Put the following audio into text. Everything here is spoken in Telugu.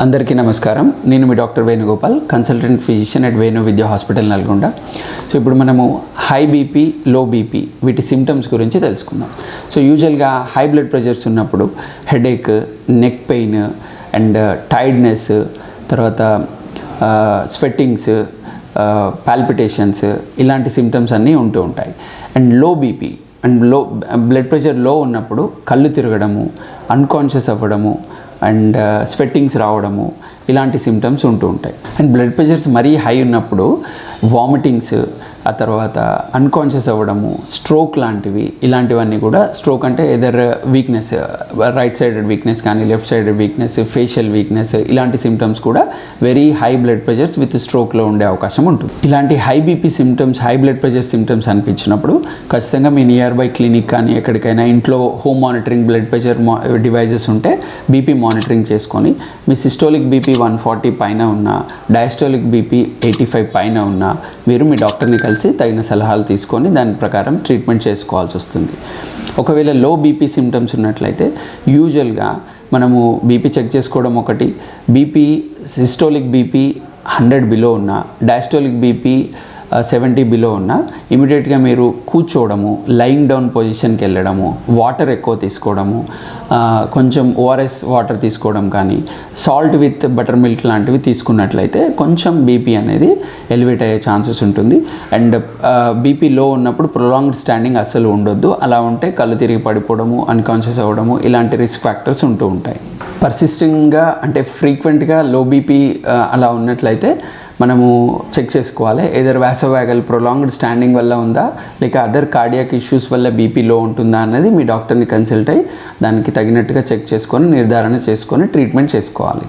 అందరికీ నమస్కారం. నేను మీ doctor Venugopal, consultant physician at Venu Vidya hospital Nalgonda. So ఇప్పుడు మనము హై బీపీ, లో బీపీ వీటి సిమ్టమ్స్ గురించి తెలుసుకుందాం. సో యూజువల్గా హై బ్లడ్ ప్రెషర్స్ ఉన్నప్పుడు headache, neck pain and tiredness, తర్వాత స్వెట్టింగ్స్, పాల్పిటేషన్స్ ఇలాంటి సిమ్టమ్స్ అన్నీ ఉంటూ ఉంటాయి. And low BP and blood pressure లో ఉన్నప్పుడు కళ్ళు తిరగడము, అన్కాన్షియస్ అవ్వడము అండ్ స్వెట్టింగ్స్ రావడము ఇలాంటి సిమ్టమ్స్ ఉంటూ ఉంటాయి. అండ్ బ్లడ్ ప్రెషర్స్ మరీ హై ఉన్నప్పుడు వామిటింగ్స్, ఆ తర్వాత అన్కాన్షియస్ అవ్వడము, స్ట్రోక్ లాంటివి ఇలాంటివన్నీ కూడా, స్ట్రోక్ అంటే either weakness, right sided weakness కానీ left sided weakness, facial weakness ఇలాంటి సిమ్టమ్స్ కూడా very high blood pressures with స్ట్రోక్లో ఉండే అవకాశం ఉంటుంది. ఇలాంటి high BP symptoms, high blood pressure symptoms అనిపించినప్పుడు ఖచ్చితంగా మీ నియర్ బై క్లినిక్ కానీ ఎక్కడికైనా ఇంట్లో home monitoring blood pressure devices ఉంటే బీపీ మానిటరింగ్ చేసుకొని మీ సిస్టోలిక్ బీపీ 140 పైన ఉన్న, డయాస్టోలిక్ బీపీ 85 పైన ఉన్న మీరు మీ డాక్టర్ని కలిసి తగిన సలహాలు తీసుకొని దాని ప్రకారం ట్రీట్మెంట్ చేసుకోవాల్సి వస్తుంది. ఒకవేళ లో బీపీ సిమ్టమ్స్ ఉన్నట్లయితే యూజువల్గా మనము బీపీ చెక్ చేసుకోవడం ఒకటి, బీపీ సిస్టోలిక్ బీపీ 100 బిలో ఉన్న, డయాస్టోలిక్ బీపీ 70 బిలో ఉన్న ఇమీడియట్గా మీరు కూర్చోవడము, లయింగ్ డౌన్ పొజిషన్కి వెళ్ళడము, వాటర్ ఎక్కువ తీసుకోవడము, కొంచెం ఓఆర్ఎస్ వాటర్ తీసుకోవడం కానీ, సాల్ట్ విత్ బటర్ మిల్క్ లాంటివి తీసుకున్నట్లయితే కొంచెం బీపీ అనేది ఎలివేట్ అయ్యే ఛాన్సెస్ ఉంటుంది. అండ్ బీపీ లో ఉన్నప్పుడు ప్రొలాంగ్డ్ స్టాండింగ్ అస్సలు ఉండొద్దు. అలా ఉంటే కళ్ళు తిరిగి పడిపోవడము, అన్కాన్షియస్ అవ్వడము ఇలాంటి రిస్క్ ఫ్యాక్టర్స్ ఉంటూ ఉంటాయి. పర్సిస్టింగ్గా అంటే ఫ్రీక్వెంట్గా లో బీపీ అలా ఉన్నట్లయితే మనము చెక్ చేసుకోవాలి. ఏదర్ వాసోవాగల్ ప్రొలాంగ్డ్ స్టాండింగ్ వల్ల ఉందా, లేక అదర్ కార్డియాక్ ఇష్యూస్ వల్ల బీపీ లో ఉంటుందా అన్నది మీ డాక్టర్ని కన్సల్ట్ అయ్యి దానికి తగినట్టుగా చెక్ చేసుకొని నిర్ధారణ చేసుకొని ట్రీట్మెంట్ చేసుకోవాలి.